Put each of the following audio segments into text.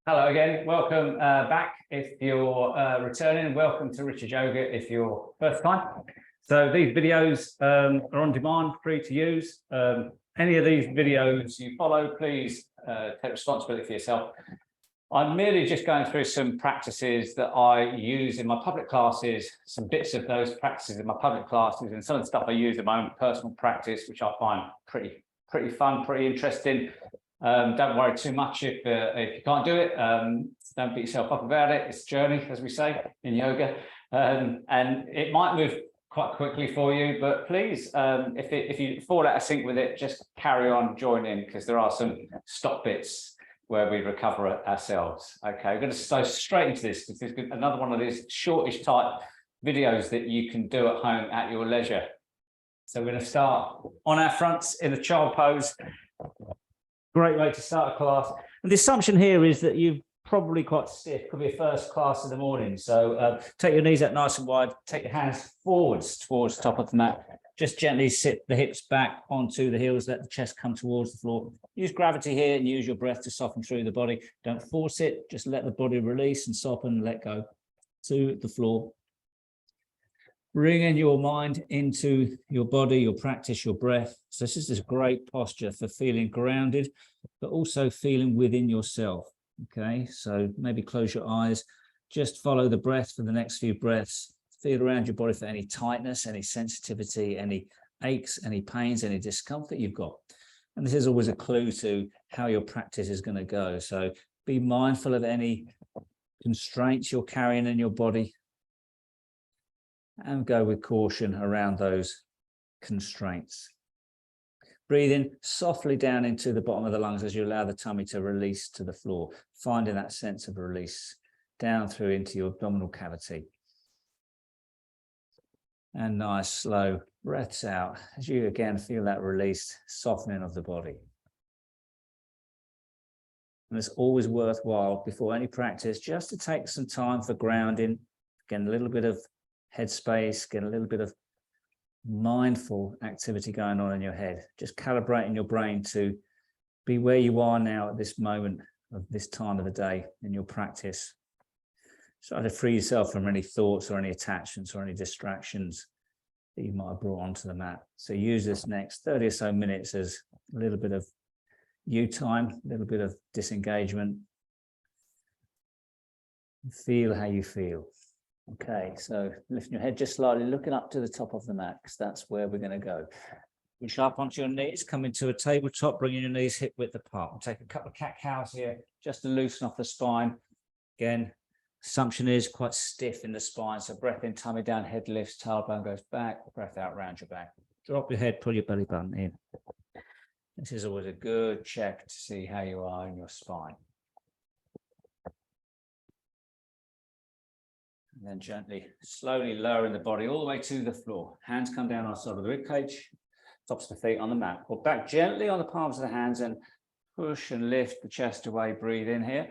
Hello again, welcome back if you're returning, welcome to Richard Yoga if you're first time. So these videos are on demand, free to use. Any of these videos you follow, please take responsibility for yourself. I'm merely just going through some practices that I use in my public classes, some bits of those practices in my public classes, and some of the stuff I use in my own personal practice, which I find pretty fun, pretty interesting. Don't worry too much if you can't do it. Don't beat yourself up about it. It's a journey, as we say in yoga, and it might move quite quickly for you. But please, if you fall out of sync with it, just carry on, join in, because there are some stop bits where we recover ourselves. Okay, we're going to go straight into this because there's another one of these shortish type videos that you can do at home at your leisure. So we're going to start on our fronts in a child pose. Great way to start a class. And the assumption here is that you're probably quite stiff. Could be a first class in the morning. So take your knees out nice and wide. Take your hands forwards towards the top of the mat. Just gently sit the hips back onto the heels. Let the chest come towards the floor. Use gravity here and use your breath to soften through the body. Don't force it. Just let the body release and soften and let go to the floor. Bringing your mind into your body, your practice, your breath. So this is a great posture for feeling grounded, but also feeling within yourself. Okay, so maybe close your eyes. Just follow the breath for the next few breaths. Feel around your body for any tightness, any sensitivity, any aches, any pains, any discomfort you've got. And this is always a clue to how your practice is going to go. So be mindful of any constraints you're carrying in your body, and go with caution around those constraints. Breathe in softly down into the bottom of the lungs as you allow the tummy to release to the floor, finding that sense of release down through into your abdominal cavity. And nice slow breaths out as you again feel that release, softening of the body. And it's always worthwhile before any practice just to take some time for grounding, again a little bit of headspace, get a little bit of mindful activity going on in your head, just calibrating your brain to be where you are now at this moment of this time of the day in your practice. Try to free yourself from any thoughts or any attachments or any distractions that you might have brought onto the mat. So use this next 30 or so minutes as a little bit of you time, a little bit of disengagement. Feel how you feel. Okay, so lifting your head just slightly, looking up to the top of the mat, because that's where we're going to go. Reach up onto your knees, come into a tabletop, bringing your knees hip width apart. We'll take a couple of cat-cows here, just to loosen off the spine. Again, assumption is quite stiff in the spine, so breath in, tummy down, head lifts, tailbone goes back, breath out round your back. Drop your head, pull your belly button in. This is always a good check to see how you are in your spine. And then gently, slowly lowering the body all the way to the floor. Hands come down on the side of the rib cage, tops of the feet on the mat. Pull back gently on the palms of the hands and push and lift the chest away. Breathe in here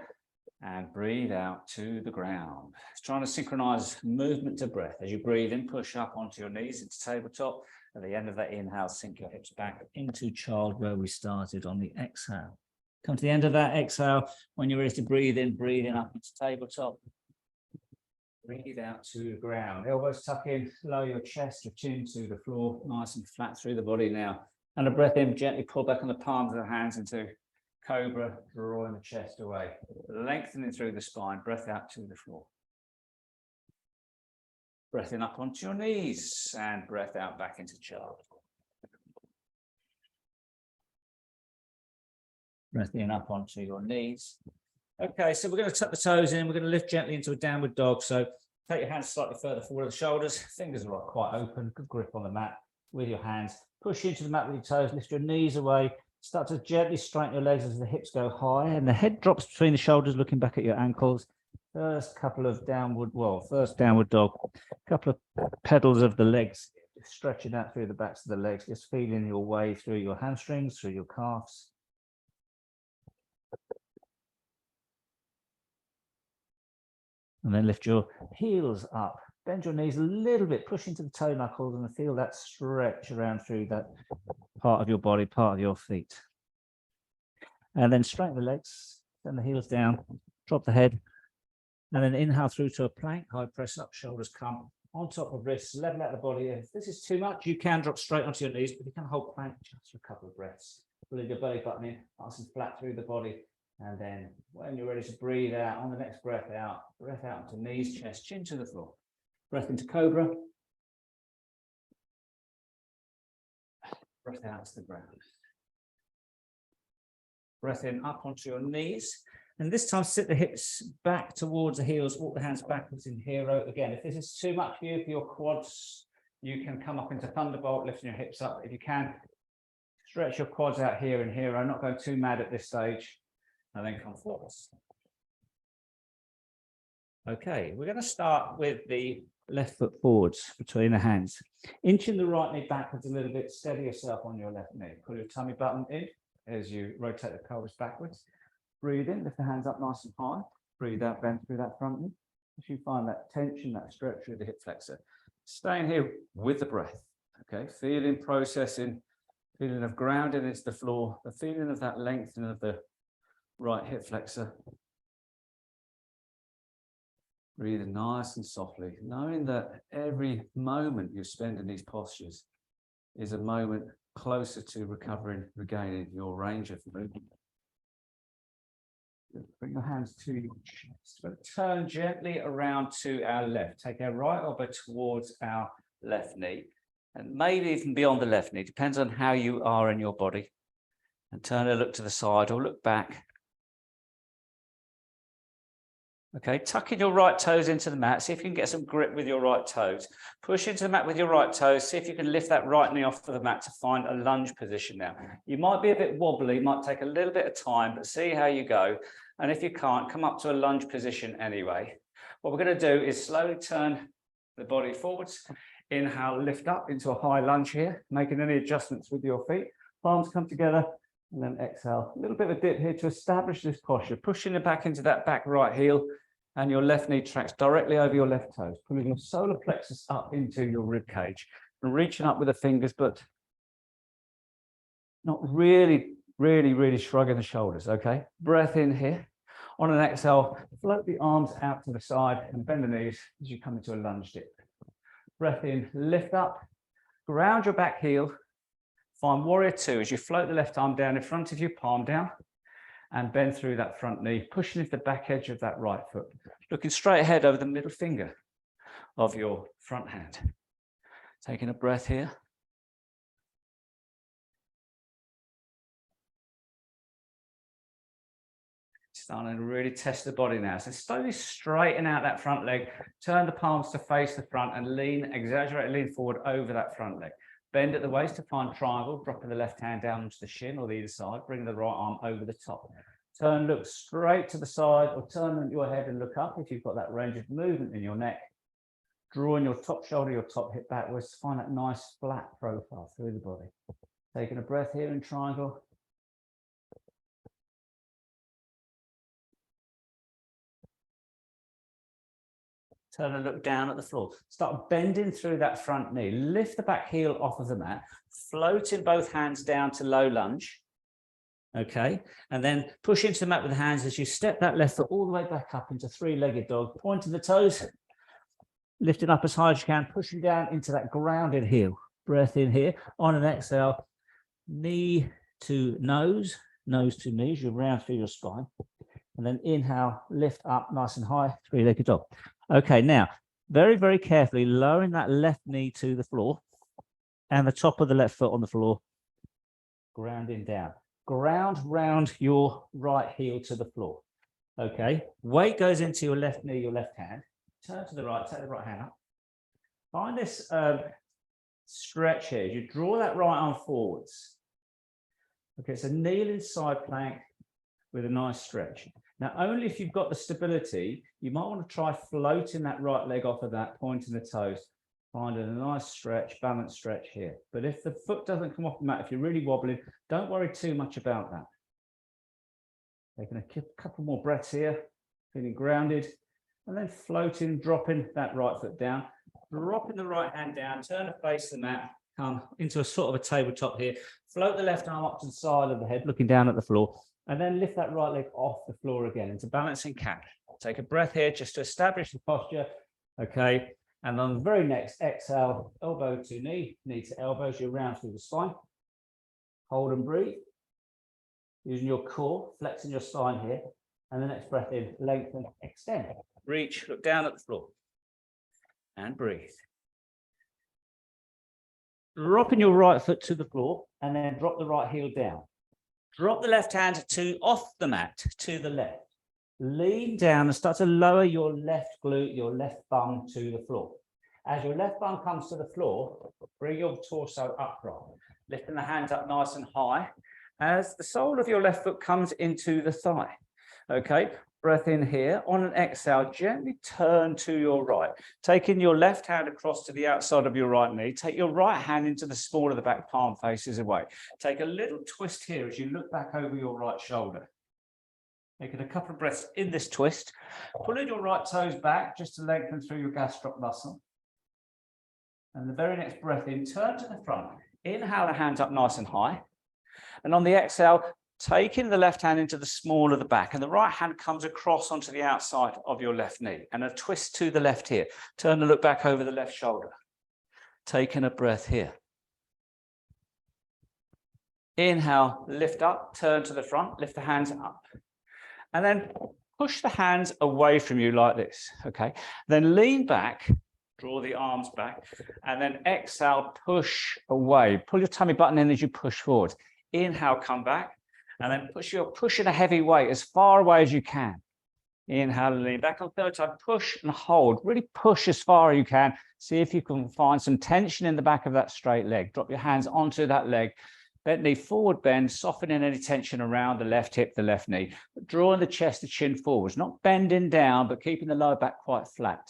and breathe out to the ground. It's trying to synchronize movement to breath. As you breathe in, push up onto your knees into tabletop. At the end of that inhale, sink your hips back into child where we started on the exhale. Come to the end of that exhale. When you're ready to breathe in up into tabletop. Breathe out to the ground. Elbows tuck in, lower your chest, your chin to the floor, nice and flat through the body now. And a breath in, gently pull back on the palms of the hands into cobra, drawing the chest away. Lengthening through the spine, breath out to the floor. Breath in up onto your knees and breath out back into child. Breath in up onto your knees. Okay, so we're going to tuck the toes in. We're going to lift gently into a downward dog. So take your hands slightly further forward of the shoulders. Fingers are quite open. Good grip on the mat with your hands. Push into the mat with your toes. Lift your knees away. Start to gently straighten your legs as the hips go high and the head drops between the shoulders, looking back at your ankles. First downward dog. A couple of pedals of the legs, stretching out through the backs of the legs, just feeling your way through your hamstrings, through your calves. And then lift your heels up. Bend your knees a little bit, push into the toe knuckles and feel that stretch around through that part of your body, part of your feet. And then straighten the legs, send the heels down, drop the head, and then inhale through to a plank, high press up, shoulders come on top of wrists, level out the body. If this is too much, you can drop straight onto your knees, but you can hold plank just for a couple of breaths. Pull your belly button in, nice and flat through the body. And then when you're ready to breathe out, on the next breath out into knees, chest, chin to the floor. Breath into cobra. Breath out to the ground. Breath in up onto your knees. And this time sit the hips back towards the heels, walk the hands backwards in hero. Again, if this is too much for you, for your quads, you can come up into thunderbolt, lifting your hips up. If you can, stretch your quads out here in hero. Not going too mad at this stage. And then come forwards. Okay, we're going to start with the left foot forwards between the hands. Inching the right knee backwards a little bit, steady yourself on your left knee. Pull your tummy button in as you rotate the pelvis backwards. Breathe in, lift the hands up nice and high. Breathe out, bend through that front knee. As you find that tension, that stretch through the hip flexor. Staying here with the breath. Okay, feeling, processing, feeling of grounding into the floor, the feeling of that lengthening of the right hip flexor. Breathing nice and softly, knowing that every moment you spend in these postures is a moment closer to recovering, regaining your range of movement. Bring your hands to your chest. We're going to turn gently around to our left. Take our right elbow towards our left knee, and maybe even beyond the left knee. Depends on how you are in your body. And turn a look to the side or look back. Okay, tucking your right toes into the mat. See if you can get some grip with your right toes. Push into the mat with your right toes. See if you can lift that right knee off of the mat to find a lunge position now. You might be a bit wobbly, might take a little bit of time, but see how you go. And if you can't, come up to a lunge position anyway. What we're going to do is slowly turn the body forwards. Inhale, lift up into a high lunge here, making any adjustments with your feet. Palms come together. And then exhale, a little bit of a dip here to establish this posture, pushing it back into that back right heel, and your left knee tracks directly over your left toes, pulling your solar plexus up into your rib cage, and reaching up with the fingers, but not really shrugging the shoulders, okay? Breath in here. On an exhale, float the arms out to the side and bend the knees as you come into a lunge dip. Breath in, lift up, ground your back heel. Find warrior two as you float the left arm down in front of you, palm down, and bend through that front knee, pushing into the back edge of that right foot, looking straight ahead over the middle finger of your front hand. Taking a breath here. Starting to really test the body now. So slowly straighten out that front leg, turn the palms to face the front and lean, exaggerate, lean forward over that front leg. Bend at the waist to find triangle, dropping the left hand down onto the shin or the either side, bring the right arm over the top. Turn, look straight to the side or turn your head and look up if you've got that range of movement in your neck. Drawing your top shoulder, your top hip backwards, find that nice flat profile through the body. Taking a breath here in triangle. Turn and look down at the floor. Start bending through that front knee. Lift the back heel off of the mat. Floating both hands down to low lunge. Okay. And then push into the mat with the hands as you step that left foot all the way back up into three-legged dog. Pointing the toes. Lifting up as high as you can. Pushing down into that grounded heel. Breath in here. On an exhale. Knee to nose. Nose to knees. You round through your spine. And then inhale. Lift up nice and high. Three-legged dog. Okay, now, very carefully lowering that left knee to the floor and the top of the left foot on the floor, grounding down. Ground round your right heel to the floor. Okay, weight goes into your left knee, your left hand. Turn to the right, take the right hand up. Find this stretch here. You draw that right arm forwards. Okay, so kneeling side plank with a nice stretch. Now, only if you've got the stability, you might want to try floating that right leg off of that, pointing the toes, finding a nice stretch, balanced stretch here. But if the foot doesn't come off the mat, if you're really wobbling, don't worry too much about that. Taking a couple more breaths here, feeling grounded, and then floating, dropping that right foot down, dropping the right hand down, turn to face the mat, come into a sort of a tabletop here, Float the left arm up to the side of the head, looking down at the floor, and then lift that right leg off the floor again into balancing cat. Take a breath here just to establish the posture. Okay. And on the very next exhale, elbow to knee, knee to elbow as you round through the spine. Hold and breathe. Using your core, flexing your spine here. And the next breath in, lengthen, extend. Reach, look down at the floor. And breathe. Dropping your right foot to the floor and then drop the right heel down. Drop the left hand off the mat to the left. Lean down and start to lower your left glute, your left bum to the floor. As your left bum comes to the floor, bring your torso upright, lifting the hands up nice and high as the sole of your left foot comes into the thigh. Okay, breath in here. On an exhale, gently turn to your right, taking your left hand across to the outside of your right knee. Take your right hand into the small of the back palm faces away. Take a little twist here as you look back over your right shoulder. Taking a couple of breaths in this twist, pulling your right toes back just to lengthen through your gastroc muscle. And the very next breath in, turn to the front. Inhale the hands up nice and high. And on the exhale, taking the left hand into the small of the back and the right hand comes across onto the outside of your left knee and a twist to the left here. Turn and look back over the left shoulder. Taking a breath here. Inhale, lift up, turn to the front, lift the hands up. And then push the hands away from you like this, okay? Then lean back, draw the arms back, and then exhale, push away. Pull your tummy button in as you push forward. Inhale, come back, and then pushing a heavy weight as far away as you can. Inhale, lean back on third time, push and hold. Really push as far as you can. See if you can find some tension in the back of that straight leg. Drop your hands onto that leg. Bent knee forward bend, softening any tension around the left hip, the left knee. Drawing the chest, the chin forwards, not bending down, but keeping the lower back quite flat.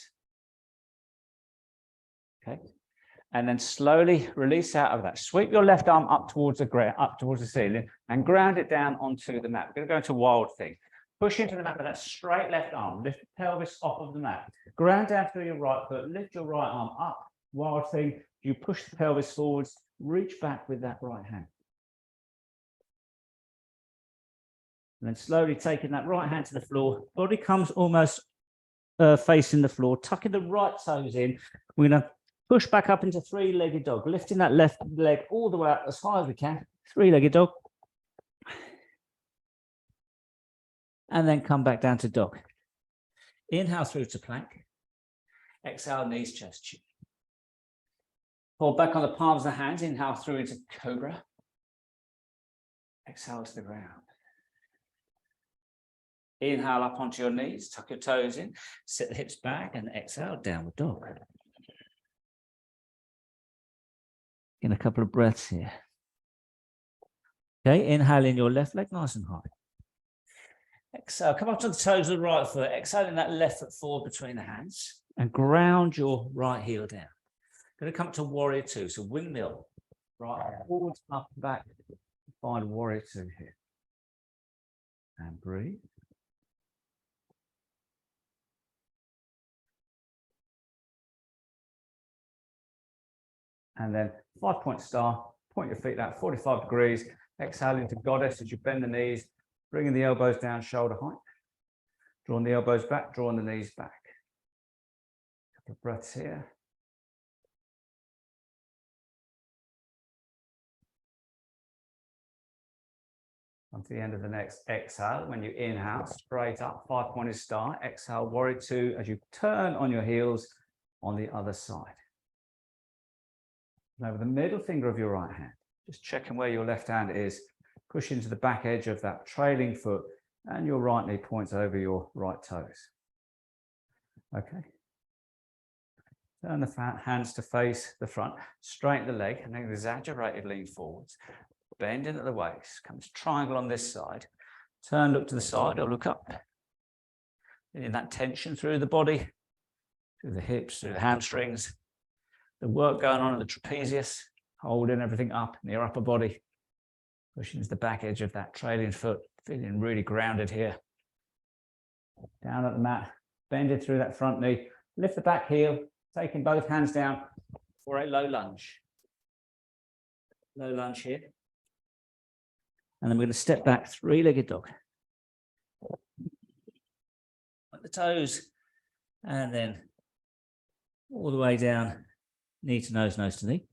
Okay. And then slowly release out of that. Sweep your left arm up towards the ground, up towards the ceiling, and ground it down onto the mat. We're going to go into wild thing. Push into the mat with that straight left arm. Lift the pelvis off of the mat. Ground down through your right foot. Lift your right arm up. Wild thing. You push the pelvis forwards. Reach back with that right hand. And then slowly taking that right hand to the floor. Body comes almost facing the floor. Tucking the right toes in. We're going to push back up into three-legged dog. Lifting that left leg all the way up as high as we can. Three-legged dog. And then come back down to dog. Inhale through to plank. Exhale, knees, chest, chin. Hold back on the palms of the hands. Inhale through into cobra. Exhale to the ground. Inhale up onto your knees, tuck your toes in, sit the hips back, and exhale, downward dog. In a couple of breaths here. Okay, inhale in your left leg, nice and high. Exhale, come up to the toes of the right foot. Exhaling that left foot forward between the hands and ground your right heel down. Going to come to warrior two, so windmill. Right, forwards, up, back. Find warrior two here. And breathe. And then 5-point star, point your feet out 45 degrees. Exhale into goddess as you bend the knees, bringing the elbows down shoulder height. Drawing the elbows back, drawing the knees back. Couple of breaths here. On to the end of the next exhale. When you inhale, straight up, 5-pointed star. Exhale, warrior two as you turn on your heels on the other side. And over the middle finger of your right hand, just checking where your left hand is. Push into the back edge of that trailing foot and your right knee points over your right toes. Okay. Turn the hands to face the front, straighten the leg and then exaggerated lean forwards. Bend into the waist, comes triangle on this side. Turn, look to the side or look up. In that tension through the body, through the hips, through the hamstrings. The work going on in the trapezius, holding everything up in your upper body. Pushing into the back edge of that trailing foot, feeling really grounded here. Down at the mat, bending through that front knee. Lift the back heel, taking both hands down for a low lunge. Low lunge here. And then we're going to step back, three-legged dog. At the toes, and then all the way down, knee to nose, nose to knee.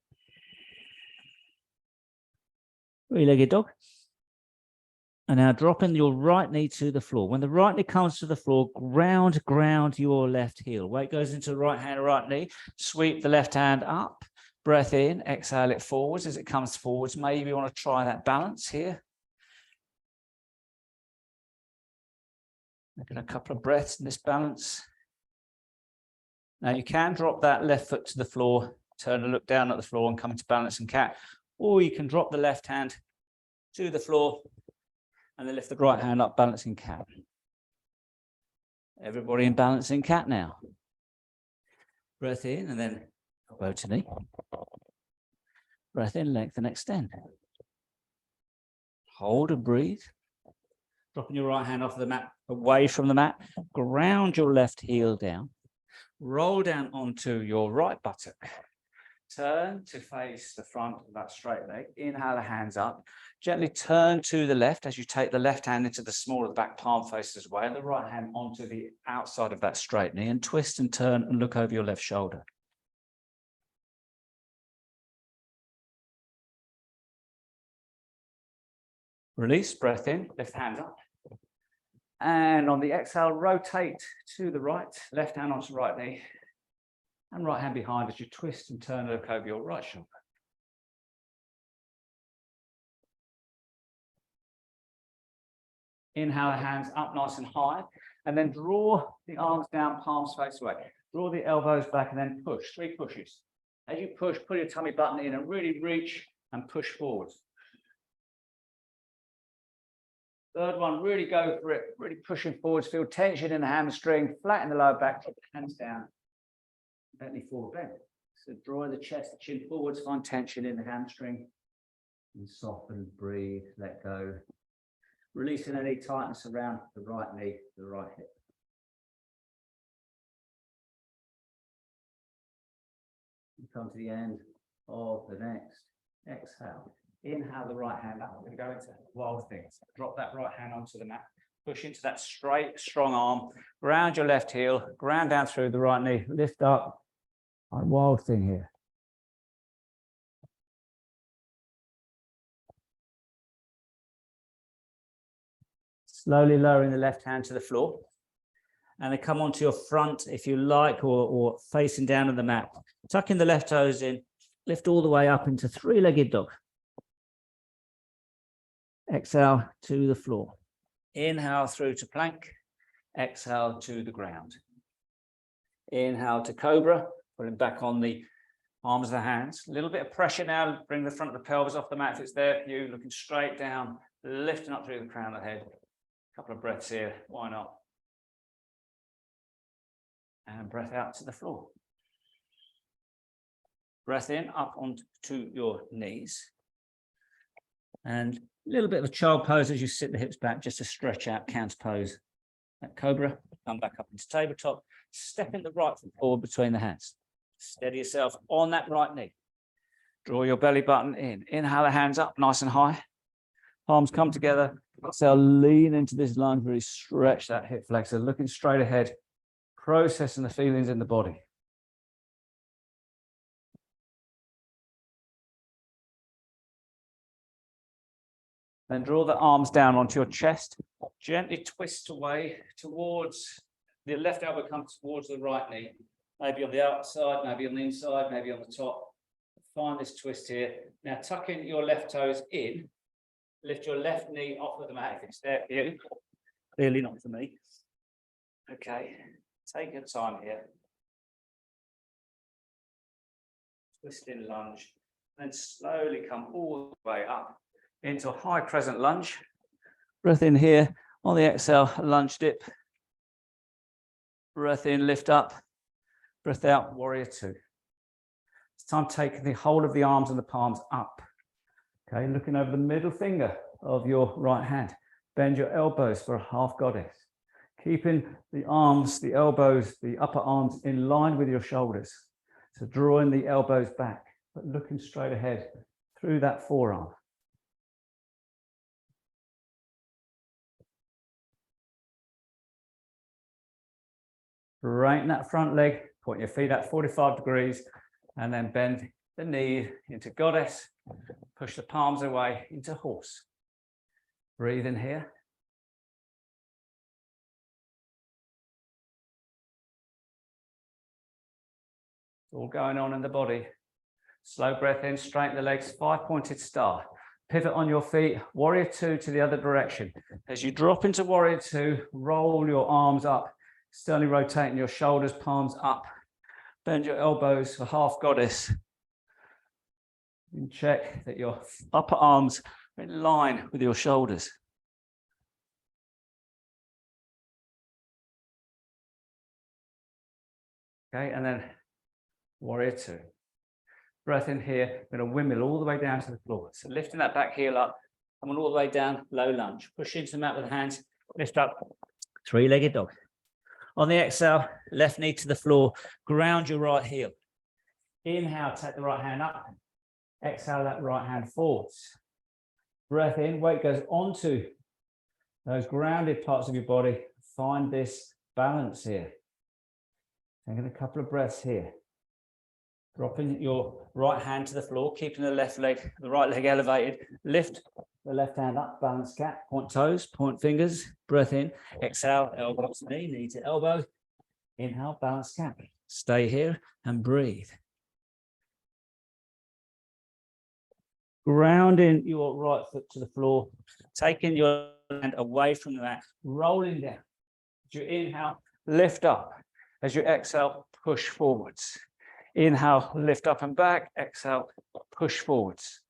Three-legged dog. And now dropping your right knee to the floor. When the right knee comes to the floor, ground your left heel. Weight goes into the right hand, right knee. Sweep the left hand up. Breath in, exhale it forwards as it comes forwards. Maybe you want to try that balance here. Making a couple of breaths in this balance. Now you can drop that left foot to the floor, turn and look down at the floor and come into balancing cat. Or you can drop the left hand to the floor and then lift the right hand up, balancing cat. Everybody in balancing cat now. Breath in and then elbow to knee. Breath in, lengthen, extend. Hold and breathe. Dropping your right hand off the mat, away from the mat. Ground your left heel down. Roll down onto your right buttock. Turn to face the front of that straight leg. Inhale the hands up. Gently turn to the left as you take the left hand into the small of the back palm faces away and the right hand onto the outside of that straight knee and twist and turn and look over your left shoulder. Release, breath in, left hand up. And on the exhale, rotate to the right, left hand onto the right knee. And right hand behind as you twist and turn and look over your right shoulder. Inhale, hands up nice and high. And then draw the arms down, palms face away. Draw the elbows back and then push. 3 pushes. As you push, pull your tummy button in and really reach and push forwards. Third one, really go for it. Really pushing forwards. Feel tension in the hamstring. Flatten the lower back. Put the hands down. Gently forward bend. So draw the chest, the chin forwards, find tension in the hamstring. And soften, breathe, let go. Releasing any tightness around the right knee, the right hip. You come to the end of the next exhale. Inhale the right hand up. We're going to go into wild things. Drop that right hand onto the mat. Push into that straight, strong arm. Ground your left heel. Ground down through the right knee. Lift up. Wild thing here. Slowly lowering the left hand to the floor. And then come onto your front, if you like, or facing down on the mat. Tucking the left toes in. Lift all the way up into three-legged dog. Exhale to the floor. Inhale through to plank. Exhale to the ground. Inhale to cobra. Putting back on the arms of the hands. A little bit of pressure now. Bring the front of the pelvis off the mat if it's there for you. Looking straight down. Lifting up through the crown of the head. A couple of breaths here. Why not? And breath out to the floor. Breath in, up onto your knees. And a little bit of a child pose as you sit the hips back, just to stretch out, counter pose. That cobra, come back up into tabletop. Step in the right foot forward between the hands. Steady yourself on that right knee. Draw your belly button in. Inhale the hands up, nice and high. Palms come together. Exhale, lean into this lunge, really stretch that hip flexor, looking straight ahead, processing the feelings in the body. Then draw the arms down onto your chest. Gently twist away towards the left elbow comes towards the right knee. Maybe on the outside, maybe on the inside, maybe on the top. Find this twist here. Now tuck in your left toes in. Lift your left knee off of the mat if it's there for you. Clearly not for me. Okay. Take your time here. Twist in lunge. Then slowly come all the way up into a high crescent lunge. Breath in here. On the exhale, lunge dip. Breath in, lift up. Breath out, warrior 2. It's time taking the whole of the arms and the palms up. Okay, looking over the middle finger of your right hand. Bend your elbows for a half goddess. Keeping the arms, the elbows, the upper arms in line with your shoulders. So drawing the elbows back, but looking straight ahead through that forearm. Straighten that front leg, point your feet at 45 degrees, and then bend the knee into goddess. Push the palms away into horse. Breathe in here. It's all going on in the body. Slow breath in, straighten the legs, 5-pointed star. Pivot on your feet, warrior 2 to the other direction. As you drop into warrior 2, roll your arms up, externally rotating your shoulders, palms up. Bend your elbows for half goddess. And check that your upper arms are in line with your shoulders. Okay, and then warrior 2. Breath in here, we're going to windmill all the way down to the floor. So lifting that back heel up, coming all the way down, low lunge. Push into the mat with the hands, lift up, 3-legged dog. On the exhale, left knee to the floor, ground your right heel. Inhale, take the right hand up. Exhale that right hand forwards. Breath in, weight goes onto those grounded parts of your body. Find this balance here. Taking a couple of breaths here. Dropping your right hand to the floor, keeping the left leg, the right leg elevated. Lift the left hand up, balance cat, point toes, point fingers, breath in. Exhale, elbow to knee, knee to elbow. Inhale, balance cat. Stay here and breathe. Grounding your right foot to the floor, taking your hand away from the mat, rolling down. As you inhale, lift up. As you exhale, push forwards. Inhale, lift up and back. Exhale, push forwards.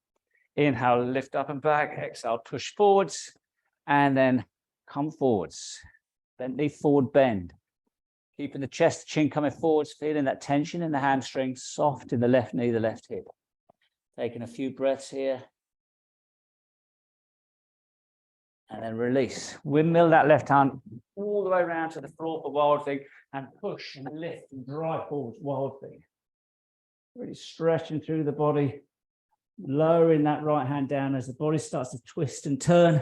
Inhale, lift up and back. Exhale, push forwards. And then come forwards. Then knee forward bend. Keeping the chest, chin coming forwards, feeling that tension in the hamstring, soft in the left knee, the left hip. Taking a few breaths here. And then release. Windmill that left hand all the way around to the floor for wild thing. And push and lift and drive forwards, wild thing. Really stretching through the body, lowering that right hand down as the body starts to twist and turn.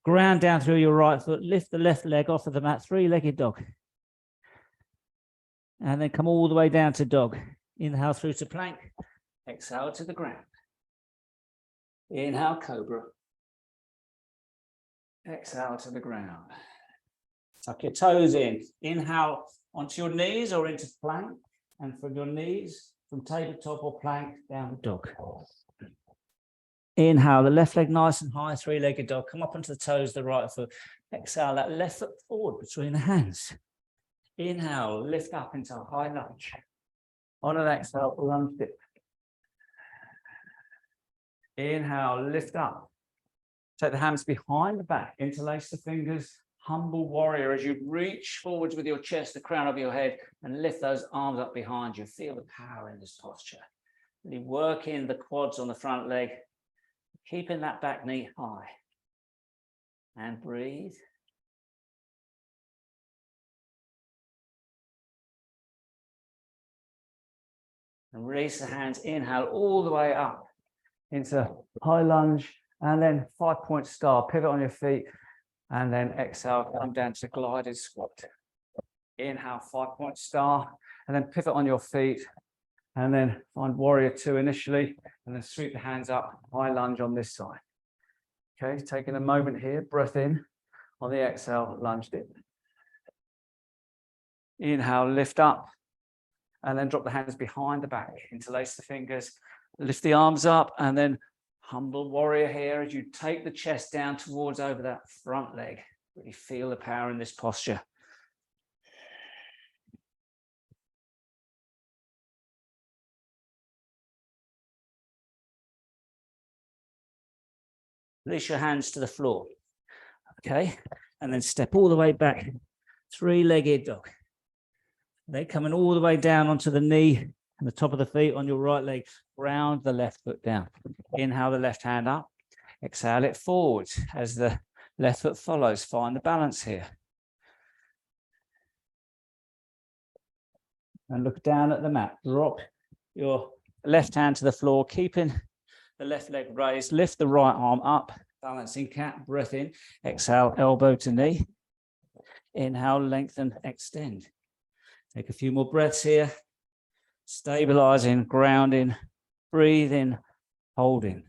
Ground down through your right foot, lift the left leg off of the mat, 3-legged dog. And then come all the way down to dog. Inhale through to plank, exhale to the ground. Inhale, cobra. Exhale to the ground. Tuck your toes in. Inhale onto your knees or into plank, and from your knees, from tabletop or plank, down to dog. Inhale, the left leg nice and high, 3-legged dog. Come up onto the toes, the right foot. Exhale, that left foot forward between the hands. Inhale, lift up into a high lunge. On an exhale, lunge dip. Inhale, lift up. Take the hands behind the back, interlace the fingers. Humble warrior as you reach forwards with your chest, the crown of your head, and lift those arms up behind you. Feel the power in this posture. Really work in the quads on the front leg, keeping that back knee high. And breathe. And release the hands, inhale all the way up into high lunge, and then 5-point star, pivot on your feet. And then exhale, come down to glided squat. Inhale, 5-point star, and then pivot on your feet. And then find warrior 2 initially, and then sweep the hands up, high lunge on this side. Okay, taking a moment here, breath in. On the exhale, lunge dip. Inhale, lift up, and then drop the hands behind the back. Interlace the fingers, lift the arms up, and then humble warrior here as you take the chest down towards over that front leg. Really feel the power in this posture. Release your hands to the floor. Okay, and then step all the way back. 3-legged dog. They're coming all the way down onto the knee and the top of the feet on your right leg. Ground the left foot down. Inhale the left hand up. Exhale it forwards as the left foot follows. Find the balance here. And look down at the mat. Drop your left hand to the floor, keeping the left leg raised. Lift the right arm up. Balancing cat. Breath in. Exhale, elbow to knee. Inhale, lengthen, extend. Take a few more breaths here. Stabilizing, grounding, breathing, holding.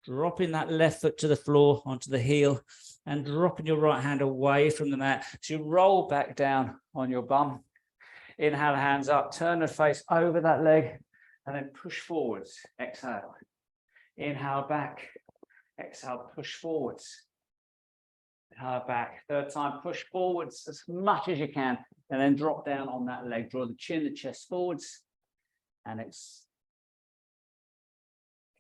Dropping that left foot to the floor onto the heel and dropping your right hand away from the mat. So you roll back down on your bum. Inhale, hands up, turn the face over that leg and then push forwards. Exhale. Inhale back. Exhale, push forwards. Inhale back. Third time, push forwards as much as you can and then drop down on that leg. Draw the chin, the chest forwards and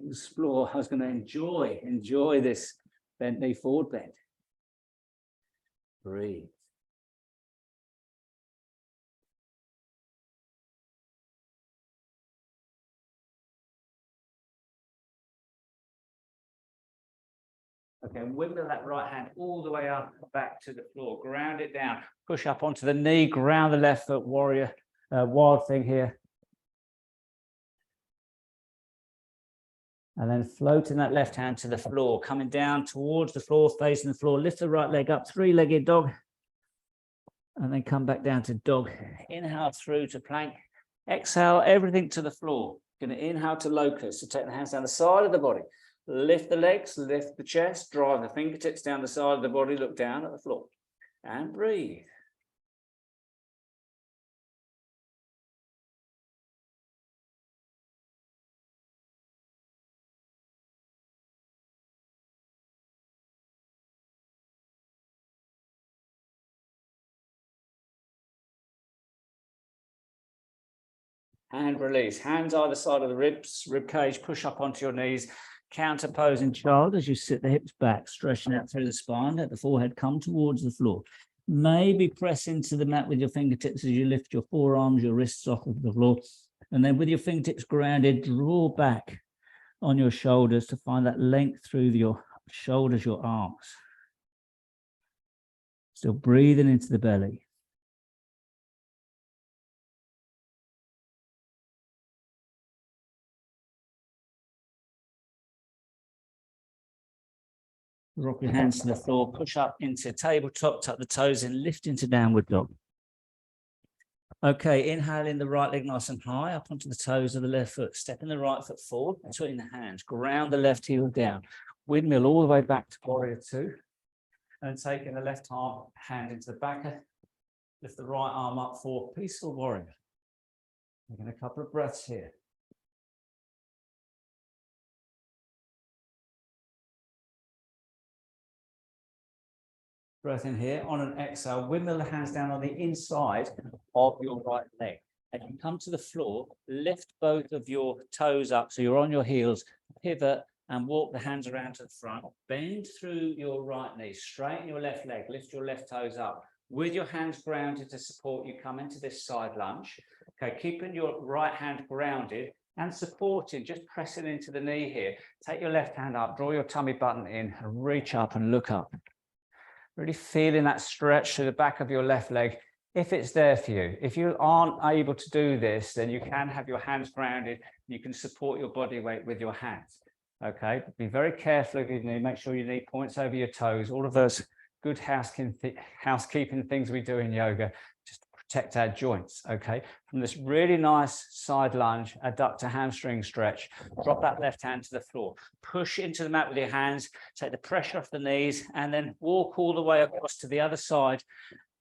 explore. I was going to enjoy this bent knee forward bend. Breathe. Okay, wiggle that right hand all the way up, back to the floor. Ground it down. Push up onto the knee. Ground the left foot, warrior, wild thing here. And then floating that left hand to the floor, coming down towards the floor, facing the floor. Lift the right leg up, three-legged dog. And then come back down to dog. Inhale through to plank. Exhale everything to the floor. Going to inhale to locust. So take the hands down the side of the body. Lift the legs, lift the chest, drive the fingertips down the side of the body, look down at the floor. And breathe. And release. Hands either side of the ribs, rib cage, push up onto your knees. Counter pose in child as you sit the hips back, stretching out through the spine. Let the forehead come towards the floor. Maybe press into the mat with your fingertips as you lift your forearms, your wrists off of the floor. And then with your fingertips grounded, draw back on your shoulders to find that length through your shoulders, your arms. Still breathing into the belly. Drop your hands to the floor, push up into tabletop, tuck the toes in, lift into downward dog. Okay, inhaling the right leg nice and high up onto the toes of the left foot, stepping the right foot forward, between the hands, ground the left heel down, windmill all the way back to warrior two, and taking the left arm, hand into the back, lift the right arm up for peaceful warrior. Taking a couple of breaths here. Breath in here. On an exhale, windmill the hands down on the inside of your right leg. As you come to the floor, lift both of your toes up so you're on your heels, pivot and walk the hands around to the front. Bend through your right knee, straighten your left leg, lift your left toes up. With your hands grounded to support you, come into this side lunge. Okay, keeping your right hand grounded and supporting, just pressing into the knee here. Take your left hand up, draw your tummy button in, and reach up and look up. Really feeling that stretch through the back of your left leg, if it's there for you. If you aren't able to do this, then you can have your hands grounded. You can support your body weight with your hands. Okay, be very careful if you need. Make sure your knee points over your toes. All of those good housekeeping things we do in yoga, just to protect our joints. Okay, from this really nice side lunge, adductor hamstring stretch, drop that left hand to the floor, push into the mat with your hands, take the pressure off the knees, and then walk all the way across to the other side,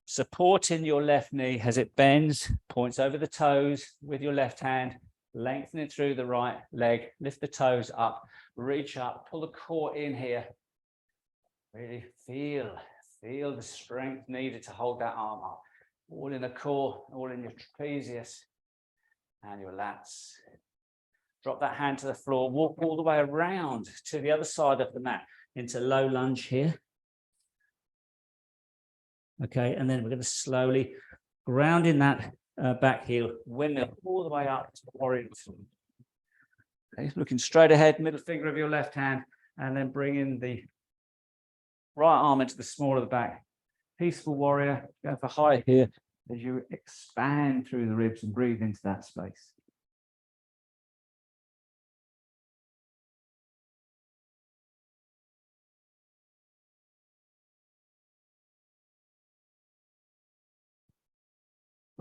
supporting your left knee as it bends, points over the toes with your left hand, lengthening through the right leg, lift the toes up, reach up, pull the core in here. Really feel the strength needed to hold that arm up. All in the core, all in your trapezius and your lats. Drop that hand to the floor, walk all the way around to the other side of the mat into low lunge here. Okay, and then we're going to slowly ground in that back heel, windmill all the way up to warrior two. Okay, looking straight ahead, middle finger of your left hand, and then bring in the right arm into the small of the back. Peaceful warrior, go for high here as you expand through the ribs and breathe into that space.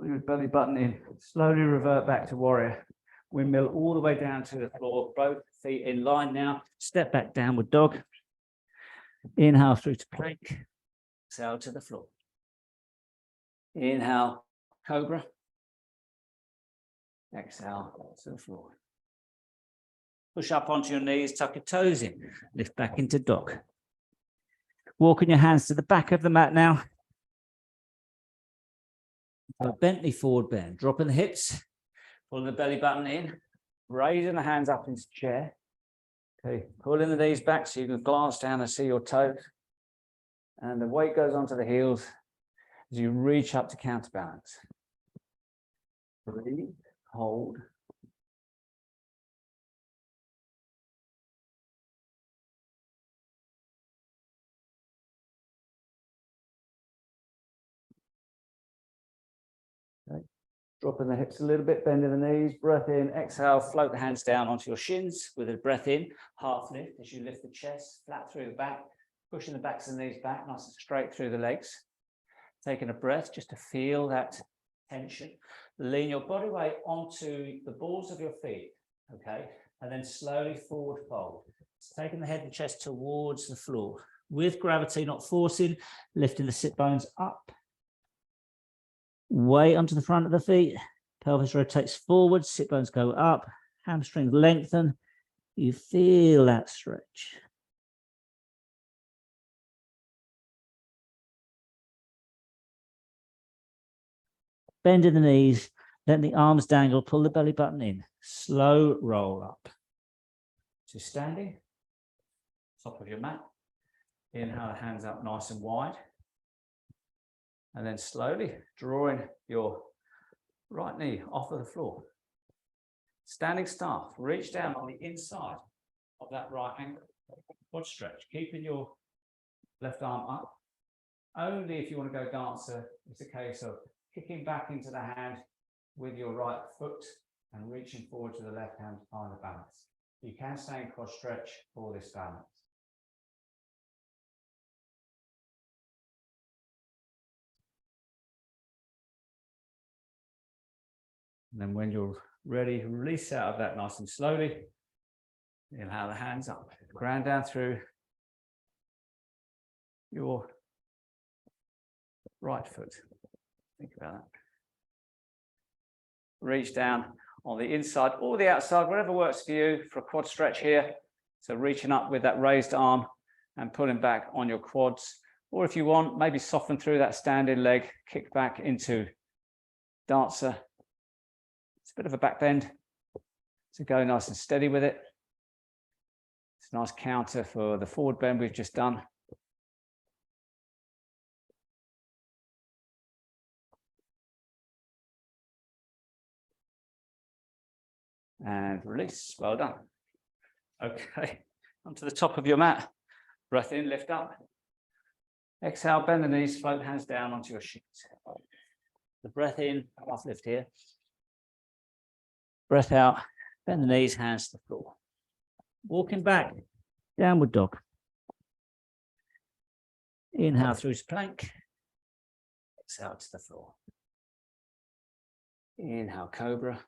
Pull your belly button in. Slowly revert back to warrior. Windmill all the way down to the floor. Both feet in line now. Step back, downward dog. Inhale through to plank. Exhale to the floor. Inhale, cobra. Exhale to the floor. Push up onto your knees, tuck your toes in. Lift back into dog. Walking your hands to the back of the mat now. Bentley forward bend. Dropping the hips. Pulling the belly button in. Raising the hands up into chair. Okay, pulling the knees back so you can glance down and see your toes. And the weight goes onto the heels as you reach up to counterbalance. Breathe, hold. Okay. Dropping the hips a little bit, bending the knees, breath in, exhale, float the hands down onto your shins with a breath in, half lift as you lift the chest, flat through the back, pushing the backs of the knees back, nice and straight through the legs. Taking a breath just to feel that tension. Lean your body weight onto the balls of your feet, okay? And then slowly forward fold. So taking the head and chest towards the floor. With gravity, not forcing, lifting the sit bones up. Weight onto the front of the feet. Pelvis rotates forward, sit bones go up, hamstrings lengthen. You feel that stretch. Bending the knees, let the arms dangle, pull the belly button in. Slow roll up. So standing, top of your mat. Inhale, hands up nice and wide. And then slowly drawing your right knee off of the floor. Standing staff, reach down on the inside of that right ankle. Quad stretch, keeping your left arm up. Only if you want to go dancer, it's a case of kicking back into the hand with your right foot and reaching forward to the left hand to find the balance. You can stay in cross stretch for this balance. And then when you're ready, release out of that nice and slowly. Inhale the hands up, ground down through your right foot. Think about that. Reach down on the inside or the outside, whatever works for you for a quad stretch here. So reaching up with that raised arm and pulling back on your quads. Or if you want, maybe soften through that standing leg, kick back into dancer. It's a bit of a back bend. So go nice and steady with it. It's a nice counter for the forward bend we've just done. And release, well done. Okay, onto the top of your mat. Breath in, lift up. Exhale, bend the knees, float hands down onto your shins. The breath in, half lift here. Breath out, bend the knees, hands to the floor. Walking back, downward dog. Inhale through to plank. Exhale to the floor. Inhale, cobra.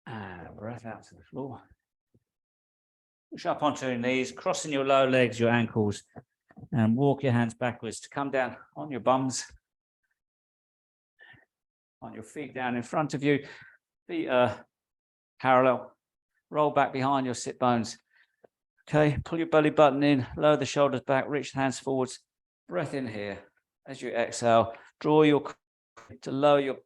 And breath out to the floor. Push up onto your knees, crossing your lower legs, your ankles, and walk your hands backwards to come down on your bums. On your feet down in front of you. Feet are parallel. Roll back behind your sit bones. Okay, pull your belly button in, lower the shoulders back, reach the hands forwards. Breath in here. As you exhale, draw your to lower your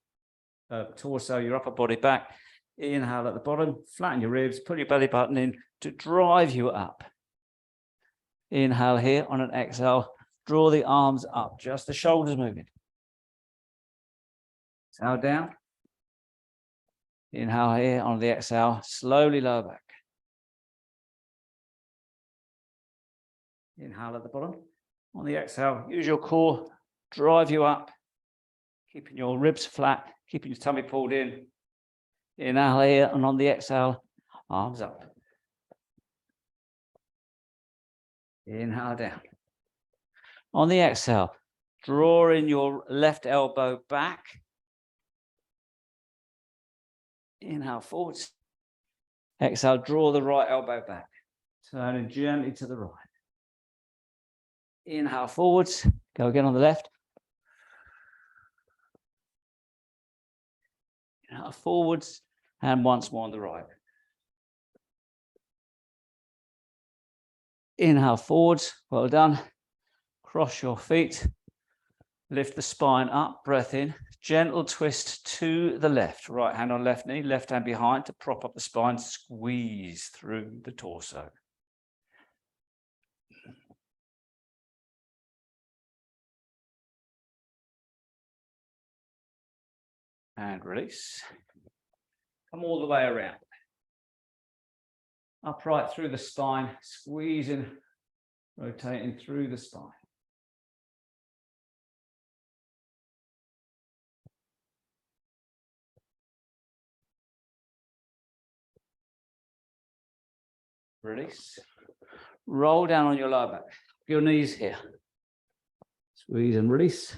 torso, your upper body back. Inhale at the bottom, flatten your ribs, pull your belly button in to drive you up. Inhale here on an exhale, draw the arms up, just the shoulders moving. Exhale down. Inhale here on the exhale, slowly lower back. Inhale at the bottom. On the exhale, use your core, drive you up, keeping your ribs flat, keeping your tummy pulled in. Inhale here, and on the exhale, arms up. Inhale down. On the exhale, Drawing your left elbow back. Inhale forwards. Exhale, draw the right elbow back. Turning gently to the right. Inhale forwards. Go again on the left. Inhale forwards. And once more on the right. Inhale forwards. Well done. Cross your feet. Lift the spine up. Breath in. Gentle twist to the left. Right hand on left knee. Left hand behind to prop up the spine. Squeeze through the torso. And release. Come all the way around. Upright through the spine, squeezing, rotating through the spine. Release. Roll down on your lower back. Your knees here. Squeeze and release.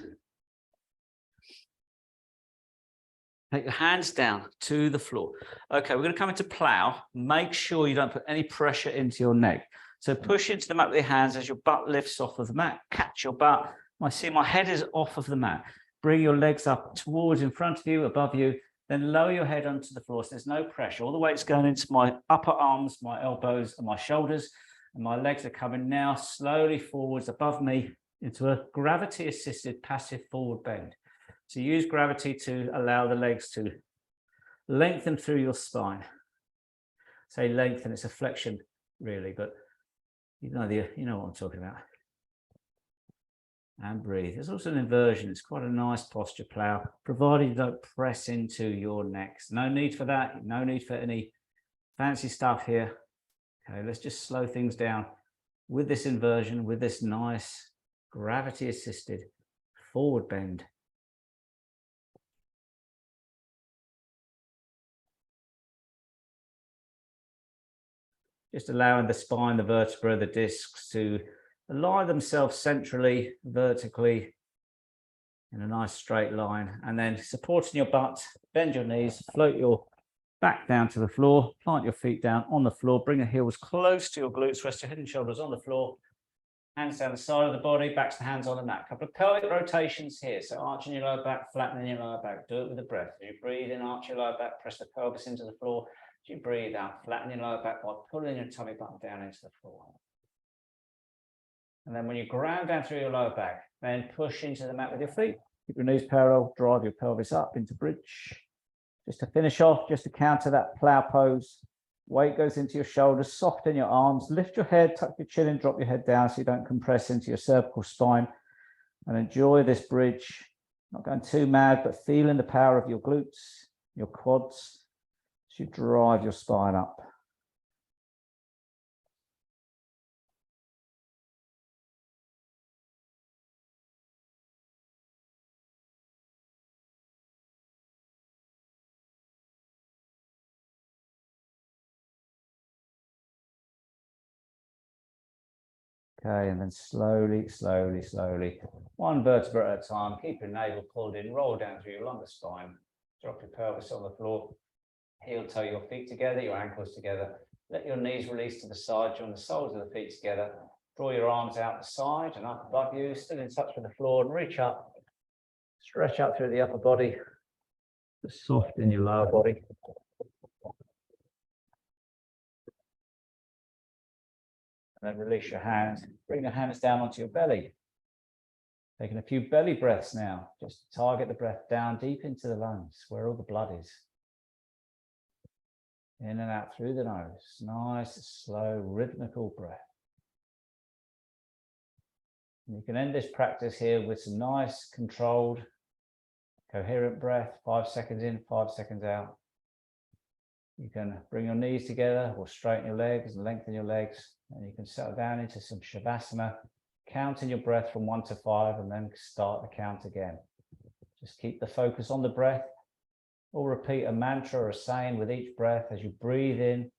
Take your hands down to the floor. Okay, we're going to come into plow. Make sure you don't put any pressure into your neck. So push into the mat with your hands as your butt lifts off of the mat. Catch your butt. I see my head is off of the mat. Bring your legs up towards in front of you, above you. Then lower your head onto the floor. So there's no pressure. All the weight's going into my upper arms, my elbows, and my shoulders. And my legs are coming now slowly forwards above me into a gravity-assisted passive forward bend. So use gravity to allow the legs to lengthen through your spine. Say lengthen, it's a flexion really, but you know what I'm talking about. And breathe. There's also an inversion. It's quite a nice posture plow, provided you don't press into your necks. No need for that. No need for any fancy stuff here. Okay, let's just slow things down with this inversion, with this nice gravity-assisted forward bend. Just allowing the spine, the vertebra, the discs to align themselves centrally, vertically, in a nice straight line. And then supporting your butt, bend your knees, float your back down to the floor, plant your feet down on the floor, bring the heels close to your glutes, rest your head and shoulders on the floor, hands down the side of the body, back to the hands on the mat. A couple of pelvic rotations here. So arching your lower back, flattening your lower back. Do it with the breath. As you breathe in, arch your lower back, press the pelvis into the floor. As you breathe out, flatten your lower back while pulling your tummy button down into the floor. And then when you ground down through your lower back, then push into the mat with your feet. Keep your knees parallel, drive your pelvis up into bridge. Just to finish off, just to counter that plow pose, weight goes into your shoulders, soften your arms, lift your head, tuck your chin and drop your head down so you don't compress into your cervical spine. And enjoy this bridge. Not going too mad, but feeling the power of your glutes, your quads, as you drive your spine up. Okay, and then slowly, slowly, slowly, one vertebra at a time, keep your navel pulled in, roll down through your lumbar spine, drop your pelvis on the floor, heel toe your feet together, your ankles together, let your knees release to the side, join the soles of the feet together, draw your arms out the side and up above you, still in touch with the floor, and reach up, stretch out through the upper body, soften your lower body. And then release your hands, bring the hands down onto your belly. Taking a few belly breaths now, just target the breath down deep into the lungs, where all the blood is. In and out through the nose, nice, slow, rhythmical breath. And you can end this practice here with some nice, controlled, coherent breath, 5 seconds in, 5 seconds out. You can bring your knees together or straighten your legs and lengthen your legs. And you can settle down into some Shavasana, counting your breath from 1 to 5 and then start the count again. Just keep the focus on the breath or repeat a mantra or a saying with each breath as you breathe in.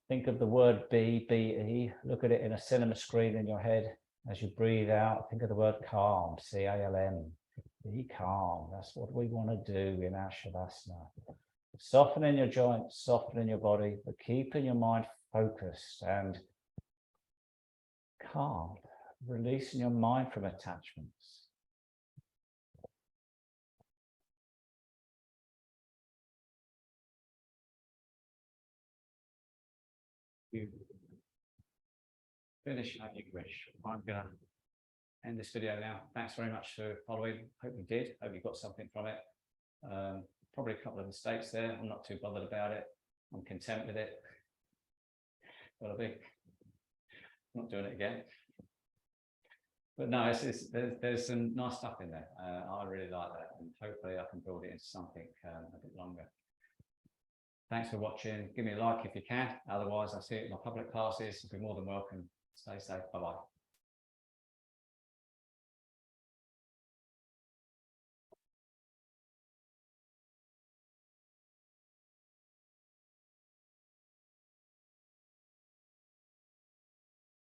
Think of the word be, B-E. Look at it in a cinema screen in your head. As you breathe out, think of the word calm, C-A-L-M. Be calm. That's what we want to do in our Shavasana. Softening your joints, softening your body, but keeping your mind focused and calm, releasing your mind from attachments. You finish how you wish. I'm going to end this video now. Thanks very much for following. Hope you did. Hope you got something from it. Probably a couple of mistakes there. I'm not too bothered about it. I'm content with it. Gotta be. Not doing it again. But no, there's some nice stuff in there. I really like that, and hopefully I can build it into something a bit longer. Thanks for watching. Give me a like if you can. Otherwise, I'll see you in my public classes. You'll be more than welcome. Stay safe. Bye-bye.